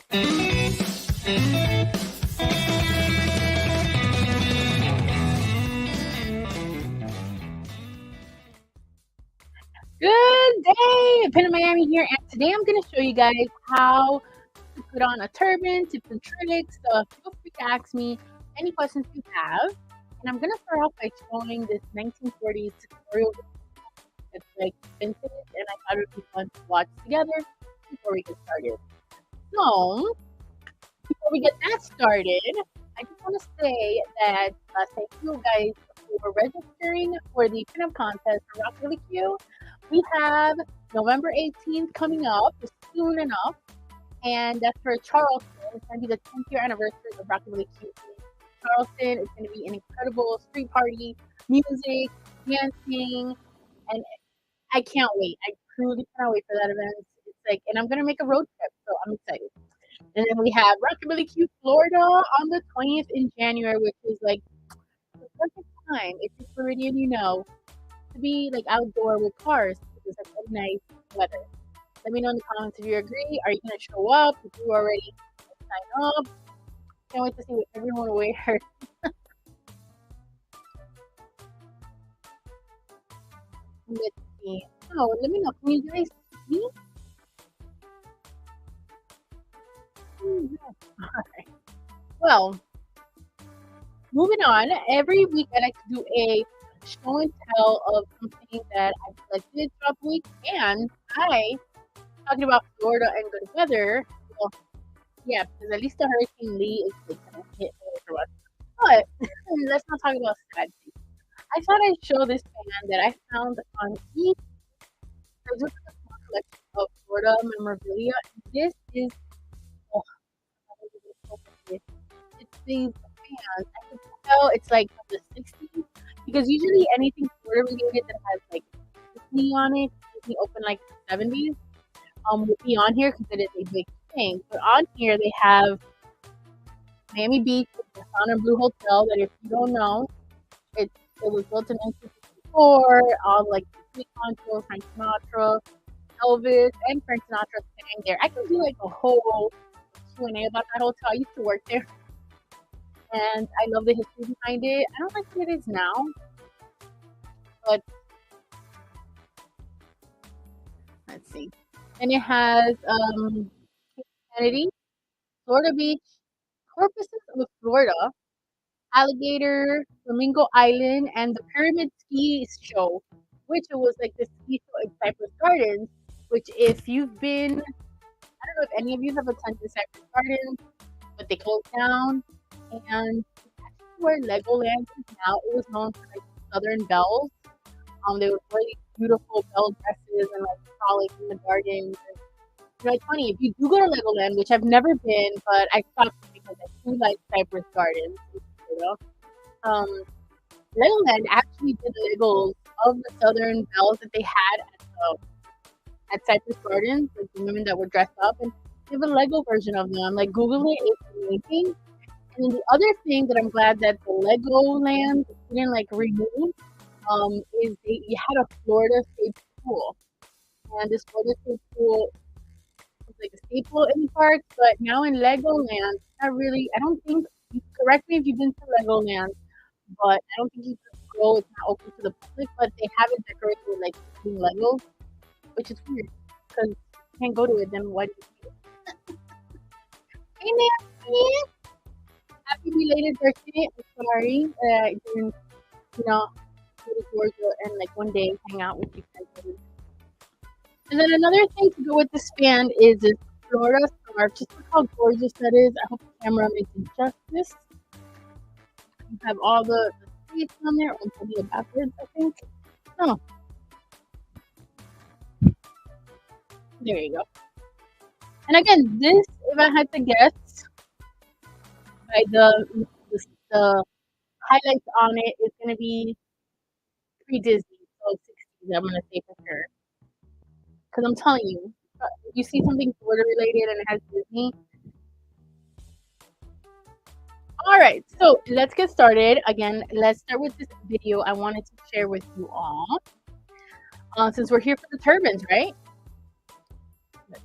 Good day, Pinup Miami here, and today I'm going to show you guys how to put on a turban, tips and tricks. So feel free to ask me any questions you have. And I'm going to start off by showing this 1940s tutorial. It's like vintage, and I thought it would be fun to watch together before we get started. So before we get that started, I just want to say that thank you guys for registering for the pinup contest for Rockabillaque. We have November 18th coming up, soon enough, and that's for Charleston. It's going to be the 10th year anniversary of Rockabillaque in Charleston. It's going to be an incredible street party, music, dancing, and I can't wait. I truly cannot wait for that event. It's like, and I'm going to make a road trip, so I'm excited. And then we have Rockabillaque, Florida on the 20th in January, which is like the perfect time if you're Floridian, you know, to be like outdoor with cars because it's like nice weather. Let me know in the comments if you agree. Are you going to show up? If you already signed up, can't wait to see what everyone wears. Let's see. Oh, let me know. Can you guys see me? Alright. Well, moving on. Every week I like to do a show and tell of something that I collected throughout the week, and talking about Florida and good weather. Well, yeah, because at least the Hurricane Lee is like gonna hit over us. But let's not talk about sad things. I thought I'd show this band that I found on eBay. There's just a small collection of Florida memorabilia. This is it's these bands. I can tell it's like from the 60s because usually anything Florida related that has like Disney on it, Disney opened like the 70s, would be on here because it is a big thing. But on here they have Miami Beach, the Sound and Blue Hotel. That if you don't know, it was built in 1954. All like the Control, Frank Sinatra, Elvis, and Frank Sinatra sang there. I can do like a whole Q&A about that hotel. I used to work there, and I love the history behind it. I don't like what it is now, but let's see. And it has Kennedy, Florida Beach, Corpus of Florida, Alligator, Flamingo Island, and the Pyramid Ski Show, which it was like the ski show in Cypress Gardens. Which, if you've been, I don't know if any of you have attended Cypress Gardens, but they closed down, and it's actually where Legoland is now. It was known for like Southern Bells. They were really beautiful bell dresses and like frolic in the gardens. And, you know, it's funny if you do go to Legoland, which I've never been, but I stopped because I do like Cypress Gardens. You know, Legoland actually did Legos of the Southern Bells that they had at Cypress Gardens, like the women that were dressed up, and they have a Lego version of them. Like Google it, it's amazing. And then the other thing that I'm glad that the Legoland didn't like remove, is you had a Florida State Pool, and this Florida State Pool was like a staple in the park. But now in Legoland, not really. I don't think. Correct me if you've been to Legoland, but I don't think you could go. It's not open to the public, but they have it decorated with like Legos, which is weird because you can't go to it. Then why do you see it? Hey, Nancy! Happy belated birthday! I'm sorry that you didn't, you know, go to Georgia and like one day hang out with you guys. And then another thing to go with this band is this Florida scarf. Just look how gorgeous that is. I hope the camera makes it justice. You have all the states on there. I'll put it backwards, I think. Oh. There you go. And again, this, if I had to guess, by the highlights on it, is going to be pre-Disney, so 60s, I'm going to say for sure. Because I'm telling you, if you see something Florida related and it has Disney. All right, so let's get started. Again, let's start with this video I wanted to share with you all. Since we're here for the turbans, right? Let's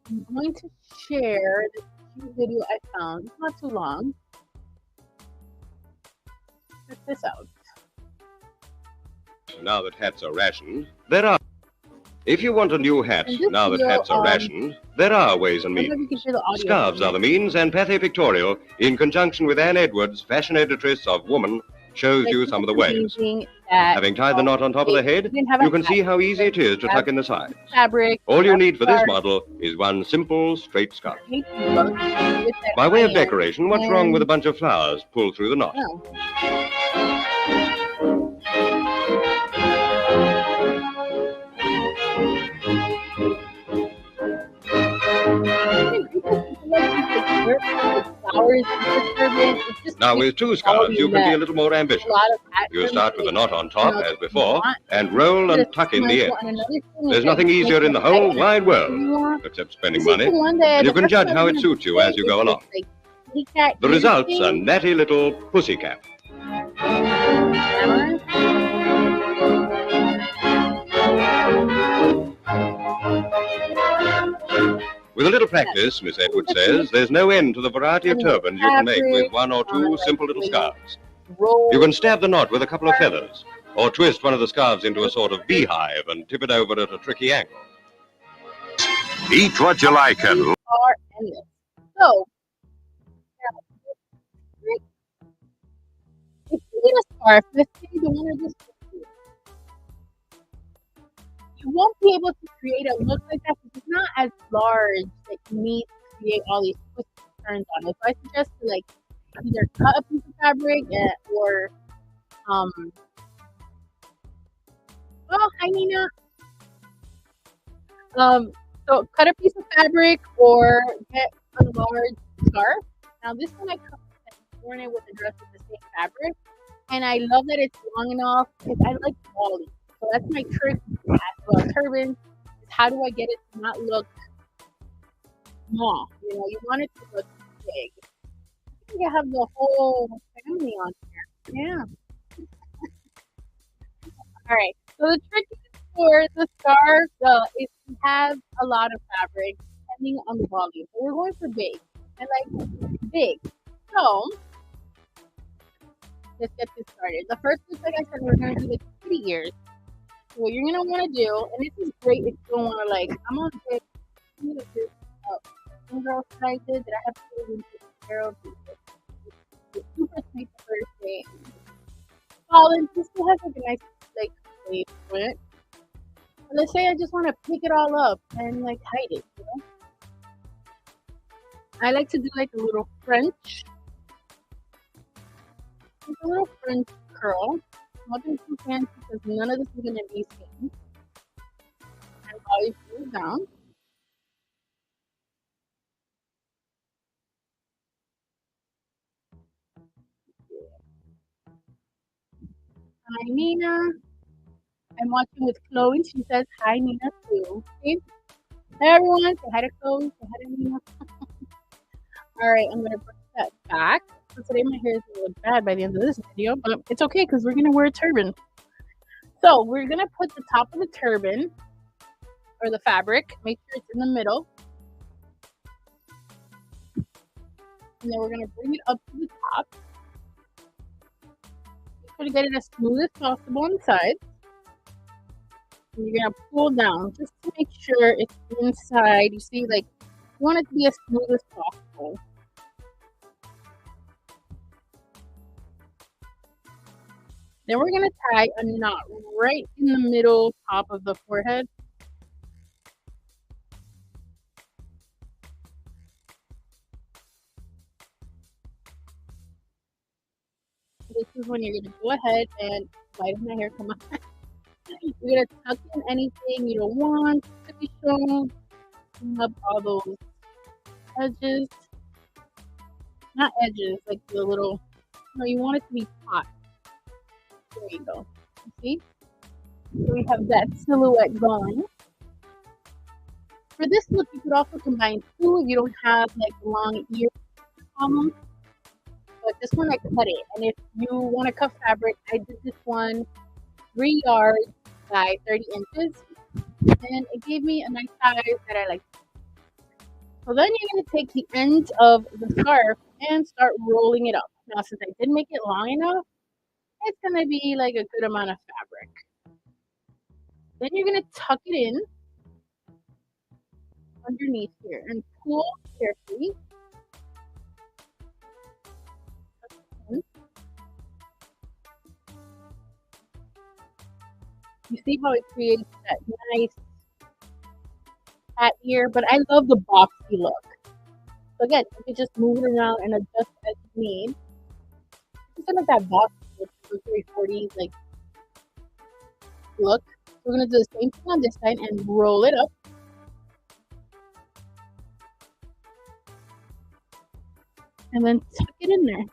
see. I'm going to share this cute video I found. It's not too long. Check this out. Now that hats are rationed, if you want a new hat now that hats are rationed, there are ways and means. Scarves are the means, and Pathé Pictorial, in conjunction with Anne Edwards, fashion editress of Woman, shows you some of the ways. Having tied the knot on top of the head, you can see how easy it is to tuck in the sides. All you need for this model is one simple, straight scarf. By way of decoration, what's wrong with a bunch of flowers pulled through the knot? Now with two scarves, you can be a little more ambitious. You start with a knot on top, as before, and roll and tuck in the ends. There's nothing easier in the whole wide world, except spending money, and you can judge how it suits you as you go along. The result's a natty little pussycat. With a little practice, Miss Edwards says, there's no end to the variety of turbans you can make with one or two simple little scarves. You can stab the knot with a couple of feathers, or twist one of the scarves into a sort of beehive and tip it over at a tricky angle. Eat what you like and... So, if you need a scarf, let's say you want to just... You won't be able to create a look like that because it's not as large that you need to create all these twists and turns on it. So I suggest to like either cut a piece of fabric or well, hi Nina. So cut a piece of fabric or get a large scarf. Now this one I cut and worn it with a dress with the same fabric, and I love that it's long enough because I like quality. So that's my trick with turbans, is how do I get it to not look small? You know, you want it to look big. I think I have the whole family on here. Yeah. All right. So the trick for the scarf is to have a lot of fabric depending on the volume. So we're going for big. I like big. So let's get this started. The first look, like I said, we're going to do the kitty ears. So what you're going to want to do, and this is great if you don't want to like, I'm on this girl that I did that I have to do with Carol. It's super sweet the first day. Colin, this still has like a nice like wave to it. But let's say I just want to pick it all up and like hide it, you know? I like to do like a little French. Like a little French curl. Nothing too fancy because none of this is going to be seen. And always pull it down. Hi Nina. I'm watching with Chloe. She says hi Nina too. Okay. Hey everyone. Say hi to Chloe. Say hi to Nina. Alright, I'm going to brush that back. So today my hair is a little bad by the end of this video, but it's okay because we're going to wear a turban. So we're going to put the top of the turban, or the fabric, make sure it's in the middle. And then we're going to bring it up to the top. Make sure to get it as smooth as possible on the sides. And you're going to pull down just to make sure it's inside. You see, like, you want it to be as smooth as possible. Then we're going to tie a knot right in the middle top of the forehead. This is when you're going to go ahead and, why does my hair come up? You're going to tuck in anything you don't want to be shown. Clean up all those edges. Not edges, like the little, no, you want it to be hot. There you go. You see? So we have that silhouette going. For this look, you could also combine two if you don't have like long ear problems. But this one I cut it. And if you want to cut fabric, I did this one 3 yards by 30 inches. And it gave me a nice size that I like. So then you're going to take the end of the scarf and start rolling it up. Now, since I did make it long enough, it's going to be like a good amount of fabric. Then you're going to tuck it in underneath here and pull carefully. You see how it creates that nice hat ear, but I love the boxy look. So again, you can just move it around and adjust as you need. It's kind of that boxy look, the 1940's like look. We're gonna do the same thing on this side and roll it up. And then tuck it in there.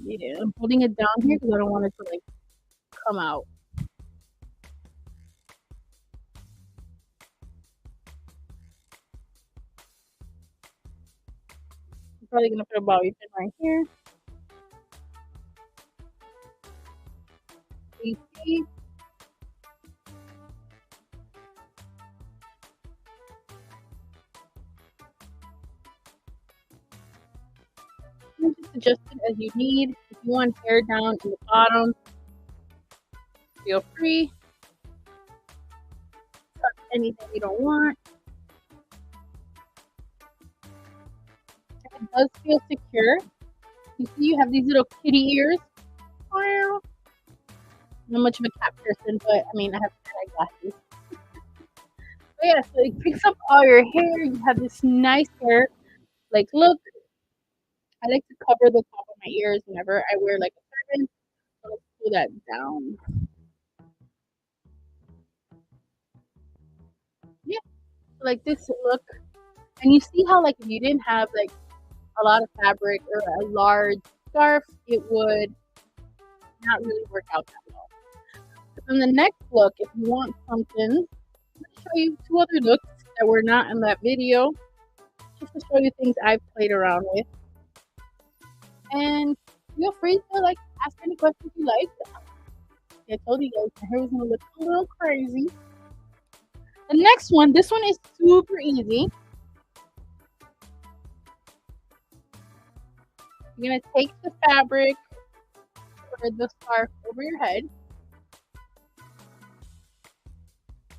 Yeah, I'm holding it down here because I don't want it to like come out. I'm probably gonna put a bobby pin right here. You see? You just adjust it as you need. If you want hair down in the bottom, feel free. Tuck anything you don't want. It does feel secure. You see, you have these little kitty ears. Wow. I'm not much of a cat person, but I mean, I have cat glasses. But yeah, so it picks up all your hair. You have this nice hair like look. I like to cover the top of my ears whenever I wear like a turban. So let's pull that down. Yeah, so like this look. And you see how like if you didn't have like a lot of fabric or a large scarf, it would not really work out that well. So in the next look, if you want something, let me show you two other looks that were not in that video, just to show you things I've played around with. And feel free to like ask any questions you like. I told you guys my hair was gonna look a little crazy. The next one, this one is super easy. You're gonna take the fabric or the scarf over your head.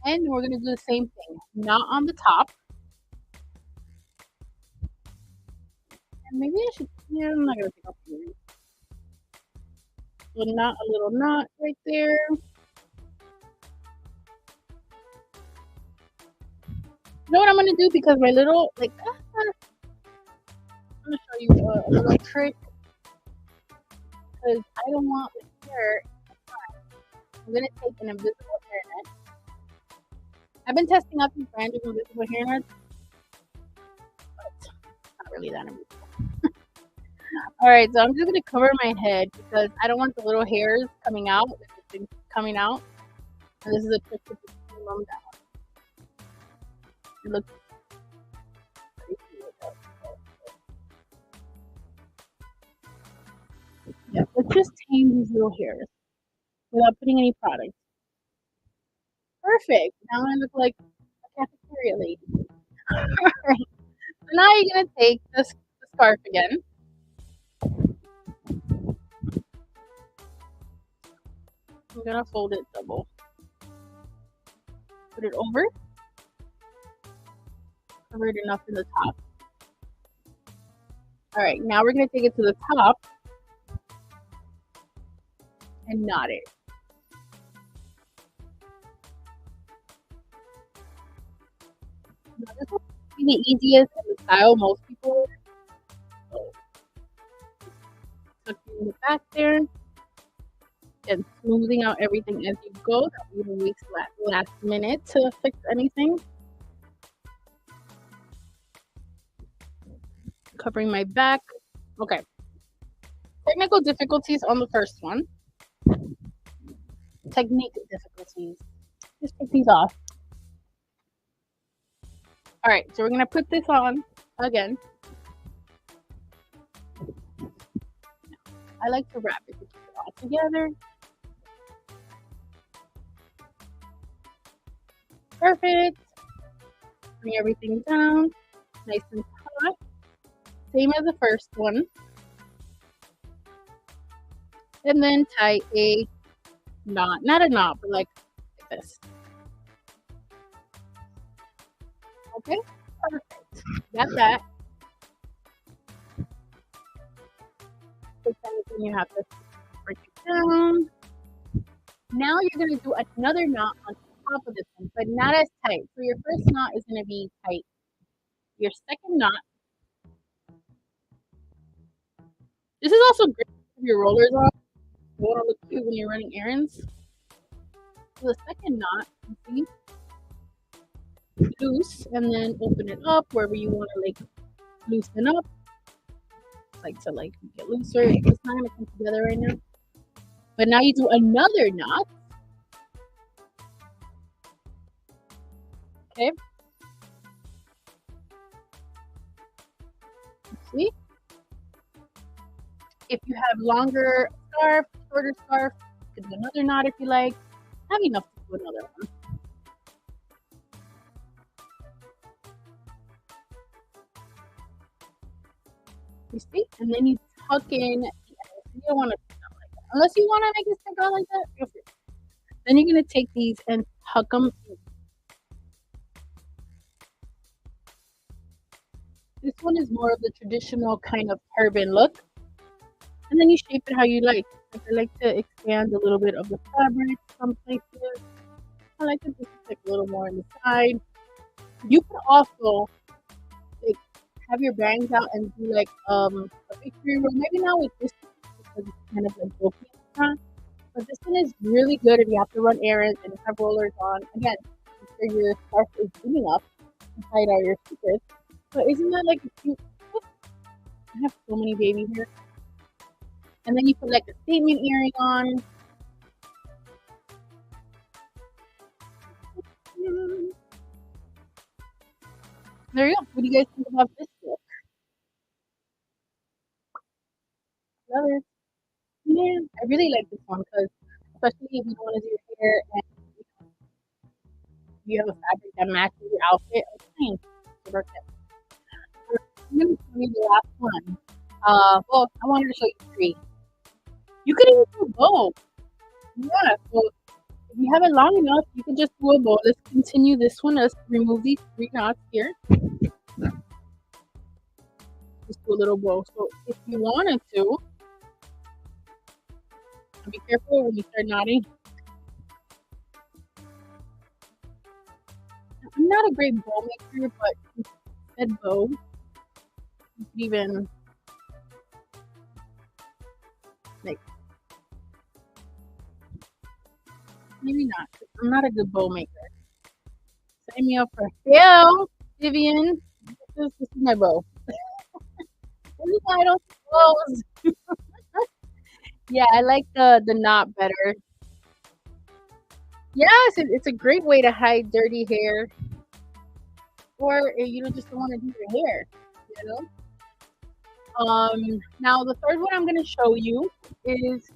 And we're gonna do the same thing, not on the top. And maybe I should, yeah, I'm not gonna take off the earrings. A little knot right there. You know what I'm gonna do, because my little like I'm gonna show you a little trick, because I don't want the hair. I'm gonna take an invisible hairnet. I've been testing out these brand of invisible hairnets, but it's not really that invisible. Alright, so I'm just gonna cover my head because I don't want the little hairs coming out. And this is a trick to just pull them down. It looks pretty cool. Yeah, let's just tame these little hairs without putting any product. Perfect. Now I look like a cafeteria lady. Alright. So now you're gonna take the scarf again. I'm gonna fold it double. Put it over. Cover it enough in the top. Alright, now we're gonna take it to the top and knot it. Now, this will be the easiest and the style most people wear. So, tuck it in the back there. And smoothing out everything as you go. That we don't waste last minute to fix anything. Covering my back. Okay. Technical difficulties on the first one. Technique difficulties. Just take these off. Alright, so we're gonna put this on again. I like to wrap it all together. Perfect. Bring everything down, nice and taut. Same as the first one. And then tie a knot. Not a knot, but like this. Okay, perfect. Got that. So then you have to break it down. Now you're going to do another knot on top of this one, but not as tight. So your first knot is going to be tight. Your second knot. This is also great to have your rollers on. You want to look cute when you're running errands. So the second knot, you see, loose, and then open it up wherever you want to like loosen up. Like to like get looser. It's not going to come together right now. But now you do another knot. Okay. See? If you have longer scarf, shorter scarf, you can do another knot if you like. Have enough to do another one. You see? And then you tuck in. You don't want to stick out like that. Unless you want to make it stick out like that. Okay. Then you're going to take these and tuck them in. This one is more of the traditional kind of turban look. And then you shape it how you like. Like I like to expand a little bit of the fabric some places. I like to just stick a little more on the side. You can also like have your bangs out and do like a victory roll. Maybe not with this one because it's kind of like bulky in the front. But this one is really good if you have to run errands and have rollers on. Again, make sure your scarf is zooming up and hide all your secrets. But isn't that like a cute? I have so many babies here. And then you put like a statement earring on. There you go. What do you guys think about this look? Love it. Yeah, I really like this one because especially if you don't want to do your hair and you have a fabric that matches your outfit, it's fine. It works out. I'm going to show you the last one. Well, I wanted to show you three. You could even do a bow. Yeah, so if you have it long enough, you can just do a bow. Let's continue this one. Let's remove these three knots here. Just do a little bow. So if you wanted to, be careful when you start knotting. I'm not a great bow maker, but instead bow, you could even like maybe not. I'm not a good bow maker. Sign me up for Phil, Vivian. This is my bow. This is why I don't bows. Yeah, I like the knot better. Yes, it's a great way to hide dirty hair, or you just don't want to do your hair, you know. Now the third one I'm gonna show you is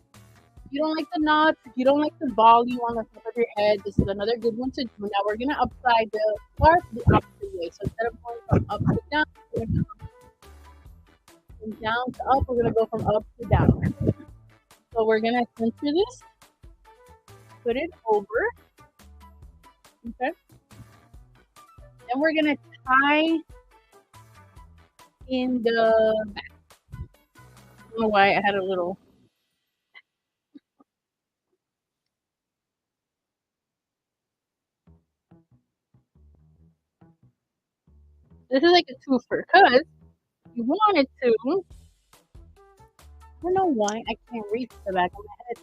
if you don't like the knots, if you don't like the volume on the top of your head, this is another good one to do. Now we're gonna apply the scarf the opposite way. So instead of going from up to down, we're gonna go from down to up. We're gonna go from up to down. So we're gonna center this, put it over, okay. Then we're gonna tie in the back. I don't know why I had a little. This is like a twofer because you wanted to. I don't know why I can't reach the back of my head.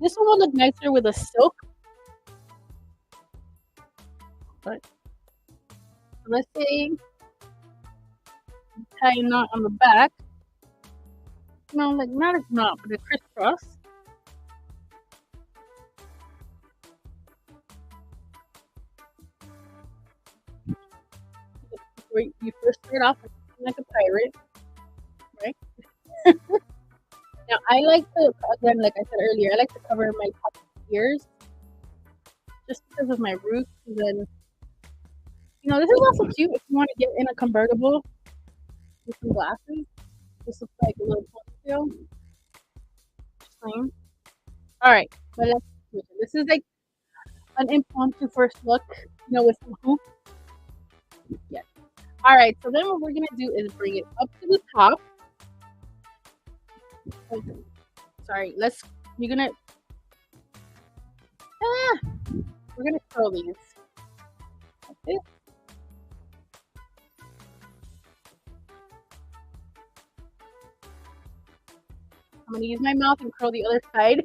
This one will look nicer with a silk. But let's say tie a knot on the back. No, like not a knot, but a crisscross. You first start off like a pirate, right? Now I like to, again, like I said earlier, I like to cover my top ears just because of my roots. And then, this is also cute if you want to get in a convertible with some glasses. This looks like a little ponytail. Plain. All right, but let's do it. This is like an impromptu first look, with some hoops. Yes. All right, so then what we're gonna do is bring it up to the top. Oh, sorry, we're gonna curl these like this. I'm gonna use my mouth and curl the other side.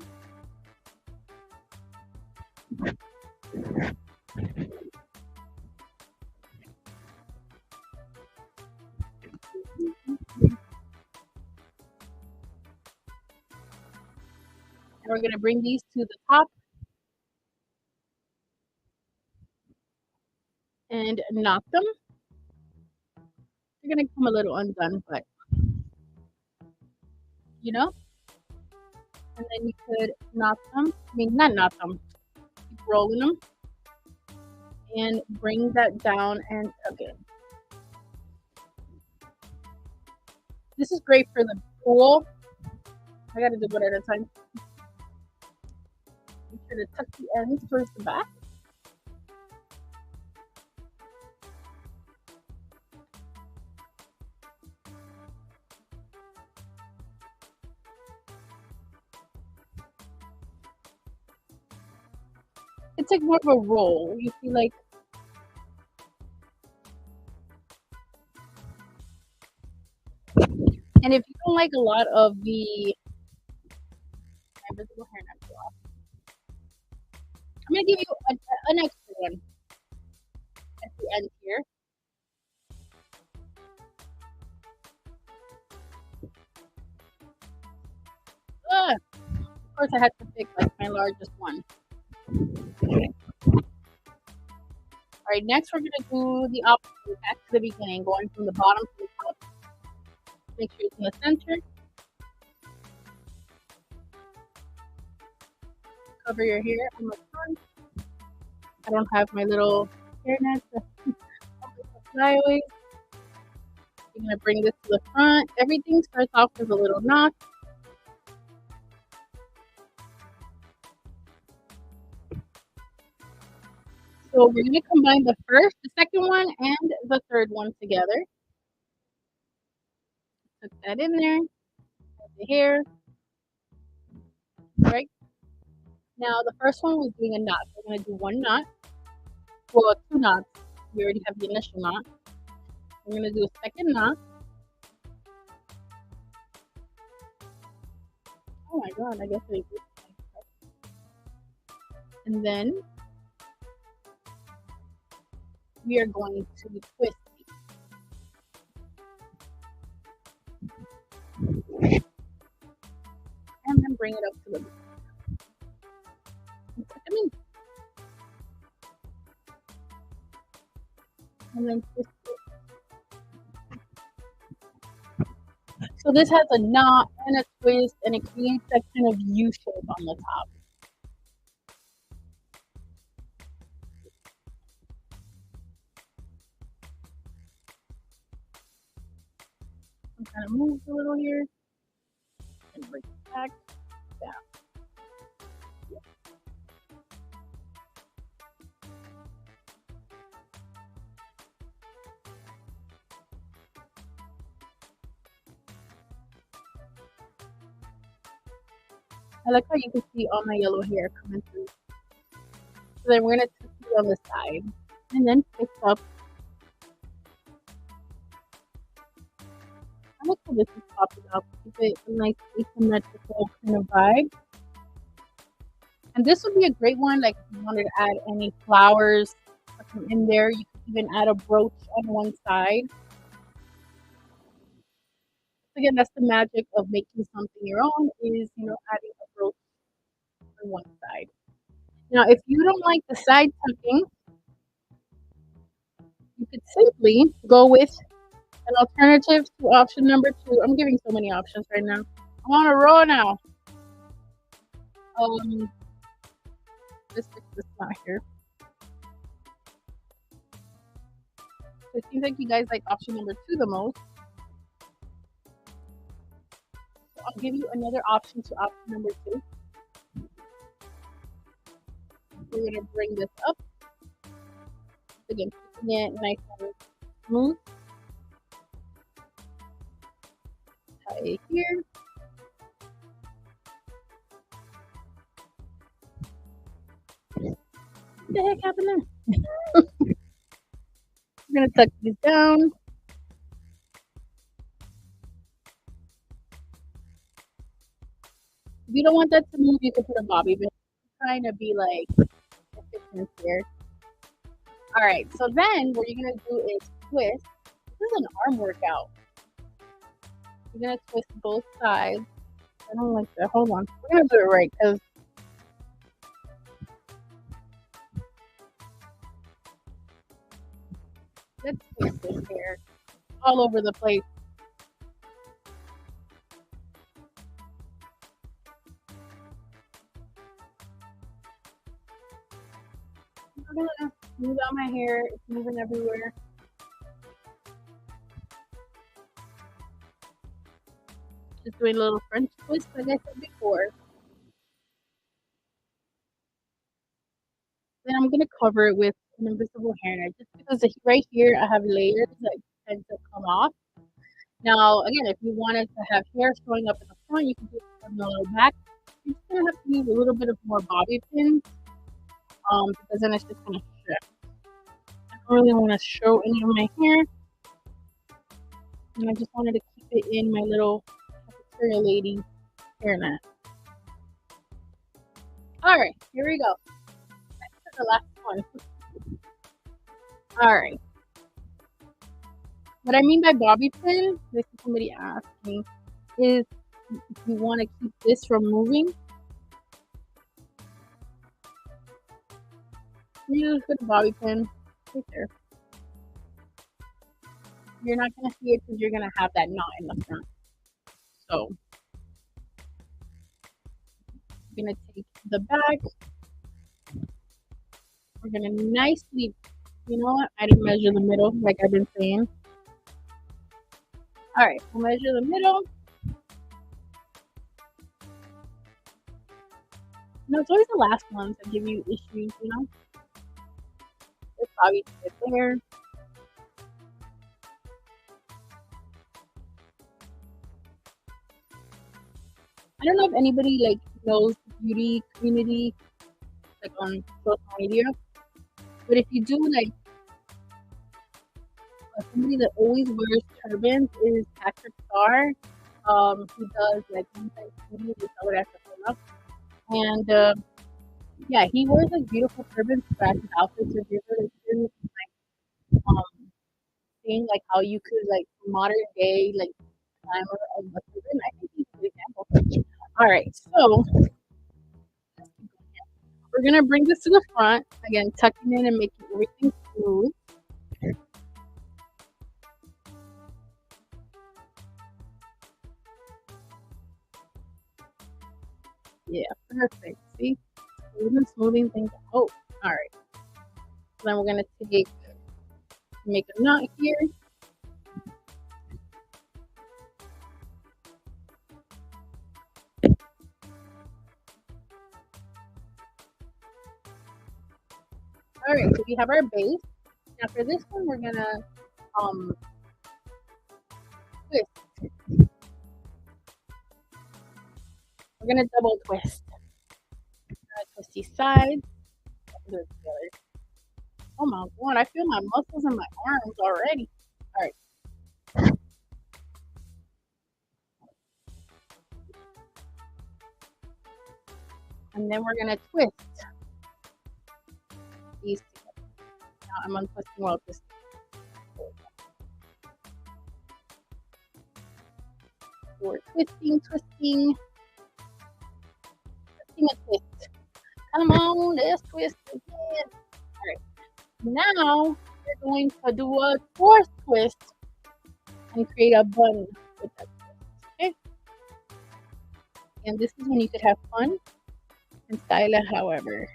And we're gonna bring these to the top and knot them. They're gonna come a little undone, but and then you could knot them. I mean, not knot them. Keep rolling them and bring that down and tuck it. This is great for the pool. I gotta do one at a time. Make sure to tuck the ends towards the back. It's like more of a roll. You see, like, and if you don't like a lot of the invisible hair nut off, I'm gonna give you an extra one at the end here. Of course, I had to pick like my largest one. Alright, next we're going to do the opposite, back to the beginning, going from the bottom to the top. Make sure it's in the center. Cover your hair on the front. I don't have my little hair net to sideways. You're going to bring this to the front. Everything starts off with a little knot. So we're going to combine the first, the second one, and the third one together. Put that in there. The hair. Right. Now the first one was doing a knot. We're going to do one knot. Well, two knots. We already have the initial knot. We're going to do a second knot. Oh my god, I guess I did. And then we are going to twist these. And then bring it up to the back. And then twist it. So this has a knot and a twist, and it creates that kind of U shape on the top. I'm kind of move a little here and bring it back down. I like how you can see all my yellow hair coming through. So then we're going to twist it on the side and then pick up. I like how this is popping up. Keep it a nice asymmetrical kind of vibe. And this would be a great one, like if you wanted to add any flowers in there. You could even add a brooch on one side. Again, that's the magic of making something your own, is, adding a brooch on one side. Now, if you don't like the side tucking, you could simply go with an alternative to option number 2. I'm giving so many options right now. I'm on a roll now. Let's fix this knot here. So it seems like you guys like option number 2 the most. So I'll give you another option to option number 2. We're going to bring this up. Again, keeping it nice and smooth. Tie it here. What the heck happened there? We're going to tuck these down. If you don't want that to move, you can put a bobby pin. I'm trying to be like efficient here. Alright, so then what you're going to do is twist. This is an arm workout. You're going to twist both sides. I don't like that. Hold on. We're going to do it right because let's twist this hair all over the place. I'm going to smooth out my hair. It's moving everywhere. Just doing a little French twist like I said before. Then I'm going to cover it with an invisible hairnet just because right here I have layers that tend to come off. Now, again, if you wanted to have hair showing up in the front, you can do it from the lower back. You're just going to have to use a little bit of more bobby pins because then it's just going to shift. I don't really want to show any of my hair. And I just wanted to keep it in my little cafeteria lady hairnet. Alright, here we go. That's the last one. Alright. What I mean by bobby pin, this is somebody asked me, is if you want to keep this from moving, you just put a bobby pin right there. You're not going to see it because you're going to have that knot in the front. So, I'm going to take the back. We're going to nicely, you know what? I didn't measure the middle like I've been saying. Alright, we'll measure the middle. It's always the last ones that give you issues, you know? It's probably right there. I don't know if anybody like knows the beauty community like on social media, but if you do like somebody that always wears turbans is Patrick Starr. He does like inside beauty, which I would have to pull up. And yeah, he wears like beautiful turbans throughout his outfits. If you're really curious, like seeing like how you could like modern day like glamour of a turban, I think he's an example. All right, so we're gonna bring this to the front again, tucking in and making everything smooth. Yeah, perfect. See, we've been smoothing things out. All right. So then we're gonna make a knot here. All right, so we have our base. Now for this one, we're gonna twist. We're gonna double twist. Twist these sides. Oh my god, I feel my muscles in my arms already. All right. And then we're gonna twist these together. Now I'm untwisting while twisting. So we're twisting and twist. Come on, let's twist again. All right. Now we're going to do a fourth twist and create a bun with that twist. Okay. And this is when you could have fun and style it however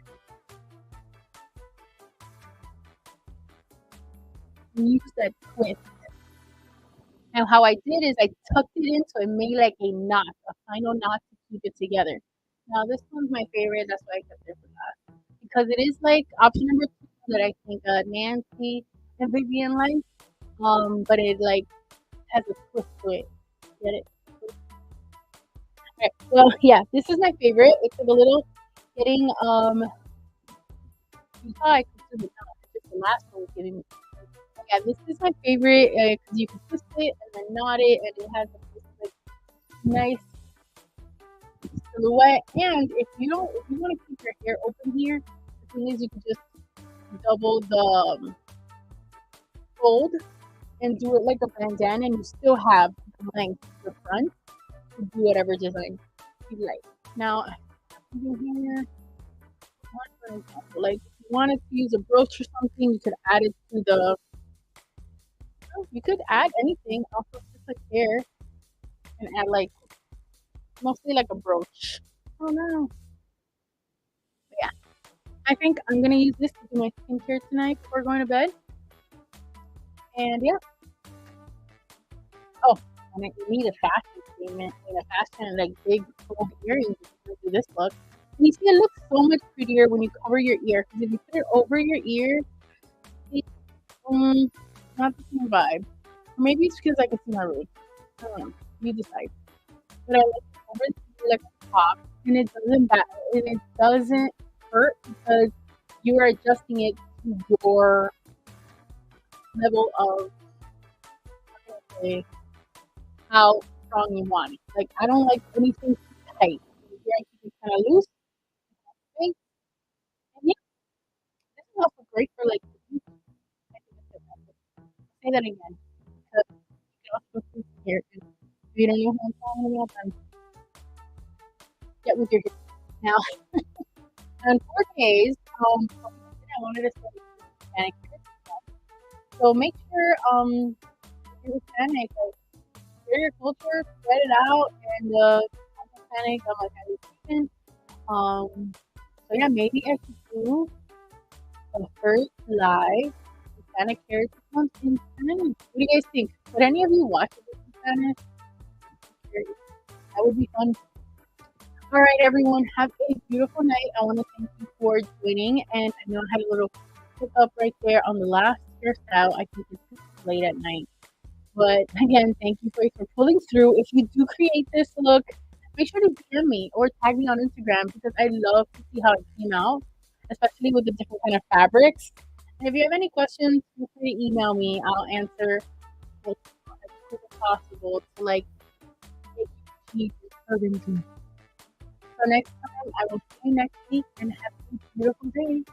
can use that twist. And how I did is I tucked it in so it made like a knot, a final knot to keep it together. Now this one's my favorite, that's why I kept it for last. Because it is like option number 2 that I think Nancy and Vivian like. But it like has a twist to it. Get it? Right. Well, yeah, this is my favorite. It's a little getting you thought I could do it now. It's just the last one was giving me. Yeah, this is my favorite because you can twist it and then knot it, and it has this like nice silhouette. And if you want to keep your hair open here, the thing is you can just double the fold and do it like a bandana, and you still have the length to the front to do whatever design you like. Now, here, for example, like if you wanted to use a brooch or something, you could add it to the. You could add anything, also just like hair, and add like mostly like a brooch. Oh no. But yeah, I think I'm gonna use this to do my skincare tonight before going to bed. And yeah. Oh, and you need a fashion statement, and a fashion like big gold earrings to do this look. And you see, it looks so much prettier when you cover your ear. Because if you put it over your ear, it's not the same vibe. Or maybe it's because I can see my roots. I don't know. You decide. But I like it over the like top, and it doesn't hurt because you are adjusting it to your level of how strong you want it. Like I don't like anything too tight. Here I keep it kind of loose. Okay? And yeah, this is also great for like. Say that again. Because you can also put here. If you don't know who I'm talking about, then get with your hair. Now, on 4Ks, I wanted to say manicure. So make sure if you're Hispanic, like share your culture, spread it out, and I'm Hispanic, I'm like education. So yeah, maybe I should do the first live Hispanic heritage month in Spanish. What do you guys think? Would any of you watch it in Spanish? That would be fun. All right, everyone, have a beautiful night. I want to thank you for joining, and I know I had a little hiccup right there on the last hairstyle. I think it's late at night. But again, thank you for pulling through. If you do create this look, make sure to DM me or tag me on Instagram because I love to see how it came out, especially with the different kind of fabrics. And if you have any questions, feel free to email me. I'll answer as quick as possible to like make you urgency. So next time, I will see you next week and have a beautiful day.